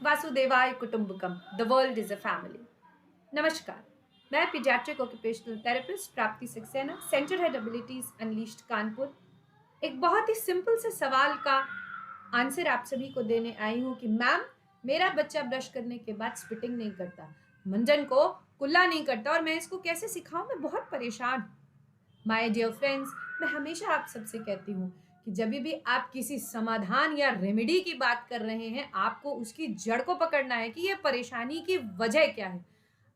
वासुदेवाय कुटुंबकम, the world is a family. नमस्कार, मैं paediatric occupational therapist Prapti Saxena, centre head abilities unleashed Kanpur. एक बहुत ही सिंपल से सवाल का आंसर आप सभी को देने आई हूँ कि मैम, मेरा बच्चा ब्रश करने के बाद स्पिटिंग नहीं करता, मंजन को कुल्ला नहीं करता और मैं इसको कैसे सिखाऊं, मैं बहुत परेशान हूँ। माय डियर फ्रेंड्स, मैं हमेशा आप सबसे कहती हूँ कि जब भी आप किसी समाधान या रेमेडी की बात कर रहे हैं, आपको उसकी जड़ को पकड़ना है कि ये परेशानी की वजह क्या है।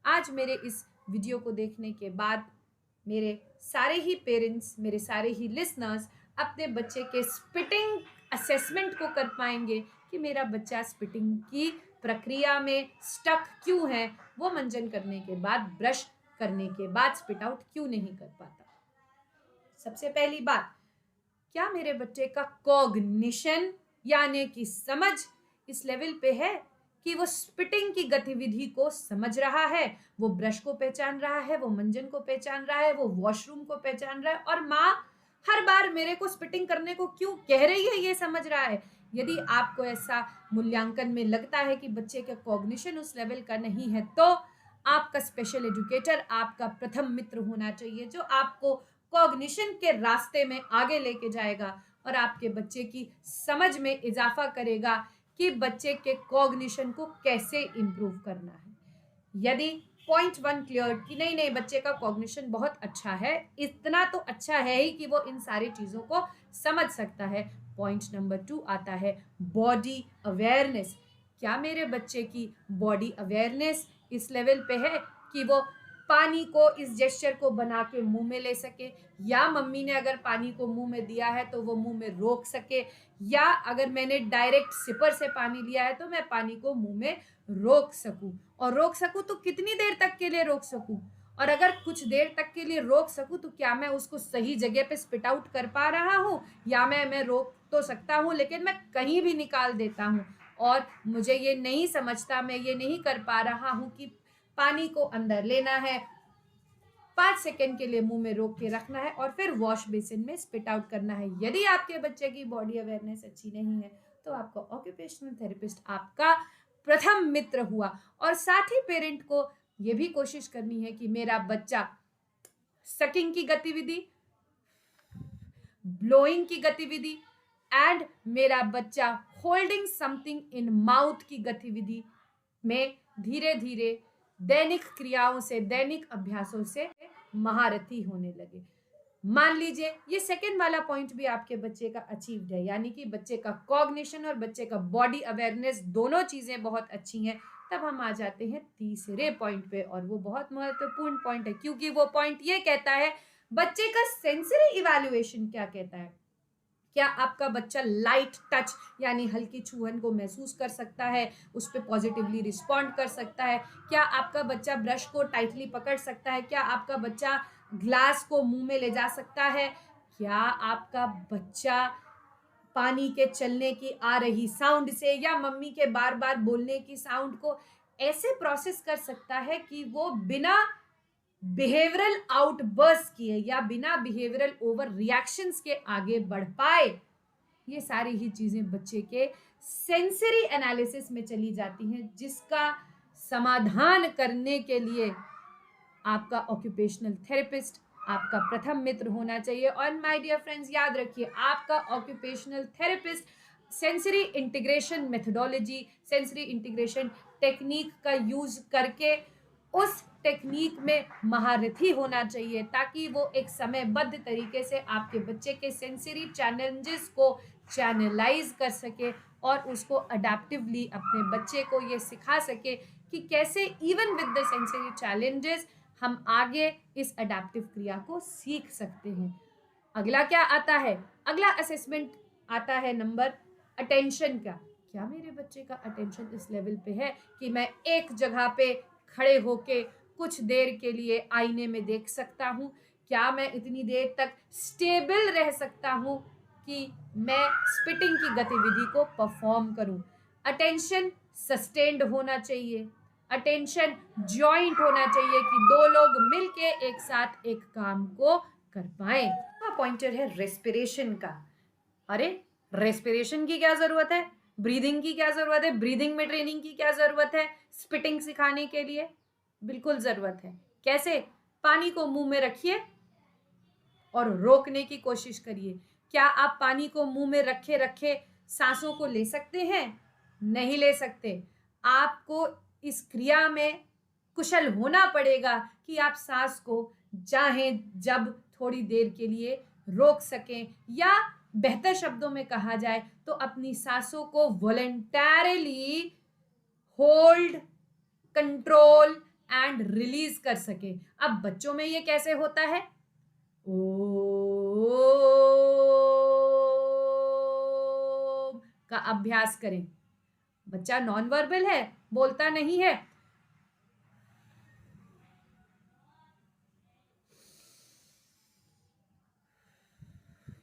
आज मेरे इस वीडियो को देखने के बाद मेरे सारे ही पेरेंट्स, मेरे सारे ही लिसनर्स अपने बच्चे के स्पिटिंग असेसमेंट को कर पाएंगे कि मेरा बच्चा स्पिटिंग की प्रक्रिया में स्टक क्यों है, वो मंजन करने के बाद, ब्रश करने के बाद स्पिट आउट क्यों नहीं कर पाता। सबसे पहली बात, क्या मेरे बच्चे का कॉग्निशन यानी कि समझ इस लेवल पे है कि वो स्पिटिंग की गतिविधि को समझ रहा है, वो ब्रश को पहचान रहा है, वो मंजन को पहचान रहा है, वो वॉशरूम को पहचान रहा है और माँ हर बार मेरे को स्पिटिंग करने को क्यों कह रही है ये समझ रहा है। यदि आपको ऐसा मूल्यांकन में लगता है कि बच्चे का कॉग्निशन उस लेवल का नहीं है, तो आपका स्पेशल एजुकेटर आपका प्रथम मित्र होना चाहिए, जो आपको कॉग्निशन के रास्ते में आगे लेके जाएगा और आपके बच्चे की समझ में इजाफा करेगा कि बच्चे के कॉग्निशन को कैसे इंप्रूव करना है। यदि पॉइंट 1 क्लियर कि नहीं नहीं, बच्चे का कॉग्निशन बहुत अच्छा है, इतना तो अच्छा है ही कि वो इन सारी चीजों को समझ सकता है, पॉइंट नंबर 2 आता है बॉडी अवेयरनेस। क्या मेरे बच्चे की बॉडी अवेयरनेस इस लेवल पे है कि वो पानी को, इस जेस्चर को बना के मुंह में ले सके, या मम्मी ने अगर पानी को मुंह में दिया है तो वो मुंह में रोक सके, या अगर मैंने डायरेक्ट सिपर से पानी लिया है तो मैं पानी को मुंह में रोक सकूं, और रोक सकूं तो कितनी देर तक के लिए रोक सकूं, और अगर कुछ देर तक के लिए रोक सकूं तो क्या मैं उसको सही जगह पे स्पिट आउट कर पा रहा हूं, या मैं रोक तो सकता हूं लेकिन मैं कहीं भी निकाल देता हूं और मुझे ये नहीं समझता, मैं ये नहीं कर पा रहा हूं कि पानी को अंदर लेना है, 5 सेकेंड के लिए मुंह में रोक के रखना है और फिर वॉश बेसिन में स्पिट आउट करना है। यदि आपके बच्चे की बॉडी अवेयरनेस अच्छी नहीं है तो आपका ऑक्यूपेशनल थेरेपिस्ट आपका प्रथम मित्र हुआ। और साथ ही पेरेंट को यह भी कोशिश करनी है कि मेरा बच्चा सकिंग की गतिविधि, ब्लोइंग की गतिविधि एंड मेरा बच्चा होल्डिंग समथिंग इन माउथ की गतिविधि में धीरे धीरे दैनिक क्रियाओं से, दैनिक अभ्यासों से महारथी होने लगे। मान लीजिए ये सेकंड वाला पॉइंट भी आपके बच्चे का अचीव्ड है, यानी कि बच्चे का कॉग्निशन और बच्चे का बॉडी अवेयरनेस दोनों चीजें बहुत अच्छी हैं। तब हम आ जाते हैं तीसरे पॉइंट पे, और वो बहुत महत्वपूर्ण पॉइंट है क्योंकि वो पॉइंट ये कहता है बच्चे का सेंसरी इवैल्यूएशन क्या कहता है। क्या आपका बच्चा लाइट टच यानी हल्की छुअन को महसूस कर सकता है, उस पर पॉजिटिवली रिस्पॉन्ड कर सकता है? क्या आपका बच्चा ब्रश को टाइटली पकड़ सकता है? क्या आपका बच्चा ग्लास को मुंह में ले जा सकता है? क्या आपका बच्चा पानी के चलने की आ रही साउंड से या मम्मी के बार बार बोलने की साउंड को ऐसे प्रोसेस कर सकता है कि वो बिना बिहेवियरल आउटबर्स्ट किए या बिना बिहेवियरल ओवर रिएक्शंस के आगे बढ़ पाए? ये सारी ही चीजें बच्चे के सेंसरी एनालिसिस में चली जाती हैं, जिसका समाधान करने के लिए आपका ऑक्यूपेशनल थेरेपिस्ट आपका प्रथम मित्र होना चाहिए। और माय डियर फ्रेंड्स, याद रखिए, आपका occupational therapist sensory integration methodology, sensory integration technique का यूज करके उस टेक्निक में महारथी होना चाहिए, ताकि वो एक समयबद्ध तरीके से आपके बच्चे के सेंसरी चैलेंजेस को चैनलाइज कर सके और उसको अडेप्टिवली अपने बच्चे को ये सिखा सके कि कैसे even with the sensory challenges हम आगे इस अडेप्टिव क्रिया को सीख सकते हैं। अगला क्या आता है? अगला असेसमेंट आता है नंबर अटेंशन का। क्या मेरे बच्चे का अटेंशन इस लेवल पे है कि मैं एक जगह पे खड़े होके कुछ देर के लिए आईने में देख सकता हूँ? क्या मैं इतनी देर तक स्टेबल रह सकता हूँ कि मैं स्पिटिंग की गतिविधि को परफॉर्म करूँ? अटेंशन सस्टेन्ड होना चाहिए, अटेंशन जॉइंट होना चाहिए कि दो लोग मिलके एक साथ एक काम को कर पाए। पॉइंटर है रेस्पिरेशन का। अरे, रेस्पिरेशन की क्या जरूरत है? ब्रीदिंग की क्या जरूरत है? ब्रीदिंग में ट्रेनिंग की क्या जरूरत है स्पिटिंग सिखाने के लिए? बिल्कुल जरूरत है। कैसे? पानी को मुंह में रखिए और रोकने की कोशिश करिए। क्या आप पानी को मुंह में रखे रखे सांसों को ले सकते हैं? नहीं ले सकते। आपको इस क्रिया में कुशल होना पड़ेगा कि आप सांस को चाहें जब थोड़ी देर के लिए रोक सकें, या बेहतर शब्दों में कहा जाए तो अपनी सांसों को voluntarily hold, control and release कर सके। अब बच्चों में ये कैसे होता है? ओम का अभ्यास करें। बच्चा नॉन वर्बल है, बोलता नहीं है।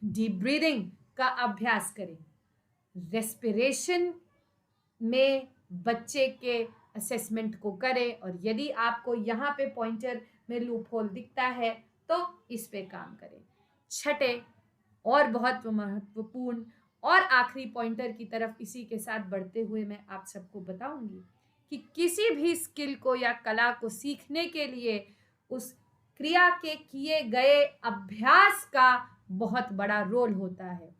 डीप ब्रीदिंग का अभ्यास करें। रेस्पिरेशन में बच्चे के असेसमेंट को करें, और यदि आपको यहाँ पे पॉइंटर में लूप होल दिखता है तो इस पे काम करें। छठे और बहुत महत्वपूर्ण और आखिरी पॉइंटर की तरफ इसी के साथ बढ़ते हुए मैं आप सबको बताऊंगी कि किसी भी स्किल को या कला को सीखने के लिए उस क्रिया के किए गए अभ्यास का बहुत बड़ा रोल होता है।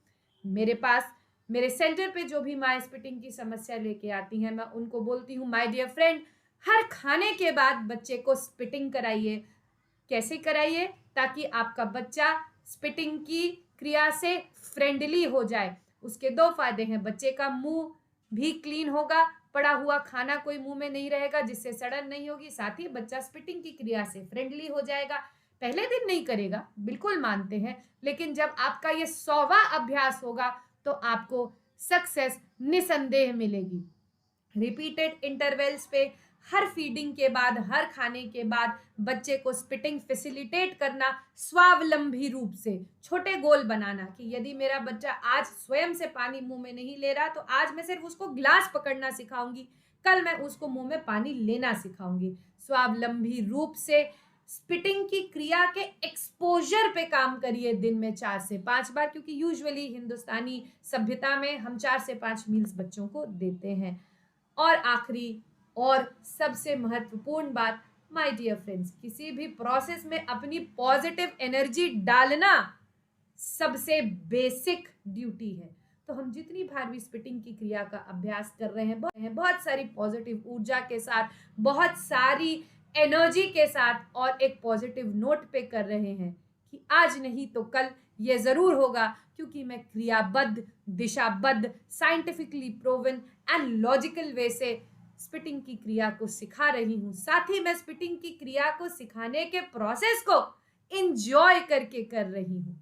मेरे सेंटर पे जो भी माँ स्पिटिंग की समस्या लेके आती हैं, मैं उनको बोलती हूँ, माय डियर फ्रेंड, हर खाने के बाद बच्चे को स्पिटिंग कराइए। कैसे कराइए? ताकि आपका बच्चा स्पिटिंग की क्रिया से फ्रेंडली हो जाए। उसके दो फायदे हैं, बच्चे का मुंह भी क्लीन होगा, पड़ा हुआ खाना कोई मुंह में नहीं रहेगा जिससे सड़न नहीं होगी, साथ ही बच्चा स्पिटिंग की क्रिया से फ्रेंडली हो जाएगा। पहले दिन नहीं करेगा, बिल्कुल मानते हैं, लेकिन जब आपका ये 100वां अभ्यास होगा तो आपको सक्सेस निसंदेह मिलेगी। रिपीटेड इंटरवल्स पे हर फीडिंग के बाद, हर खाने के बाद बच्चे को स्पिटिंग फैसिलिटेट करना, स्वावलंबी रूप से छोटे गोल बनाना कि यदि मेरा बच्चा आज स्वयं से पानी मुंह में नहीं ले रहा तो आज मैं सिर्फ उसको ग्लास पकड़ना सिखाऊंगी, कल मैं उसको मुंह में पानी लेना सिखाऊंगी। स्वावलंबी रूप से स्पिटिंग की क्रिया के एक्सपोजर पे काम करिए दिन में 4 से 5 बार, क्योंकि यूजुअली हिंदुस्तानी सभ्यता में हम 4 से 5 मील्स बच्चों को देते हैं। और आखिरी और सबसे महत्वपूर्ण बात, माय डियर फ्रेंड्स, किसी भी प्रोसेस में अपनी पॉजिटिव एनर्जी डालना सबसे बेसिक ड्यूटी है। तो हम जितनी बार भी स्पिटिंग की क्रिया का अभ्यास कर रहे हैं बहुत सारी पॉजिटिव ऊर्जा के साथ, बहुत सारी एनर्जी के साथ और एक पॉजिटिव नोट पे कर रहे हैं कि आज नहीं तो कल ये जरूर होगा, क्योंकि मैं क्रियाबद्ध, दिशाबद्ध, scientifically proven and logical way से स्पिटिंग की क्रिया को सिखा रही हूँ। साथ ही मैं स्पिटिंग की क्रिया को सिखाने के प्रोसेस को एंजॉय करके कर रही हूँ।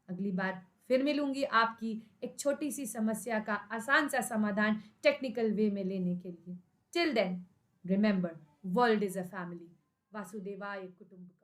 अगली बार फिर मिलूंगी आपकी एक छोटी सी समस्या का आसान सा समाधान टेक्निकल वे में लेने के लिए। Till then remember, world is a family. वासुदेवाय कुटुंबकम।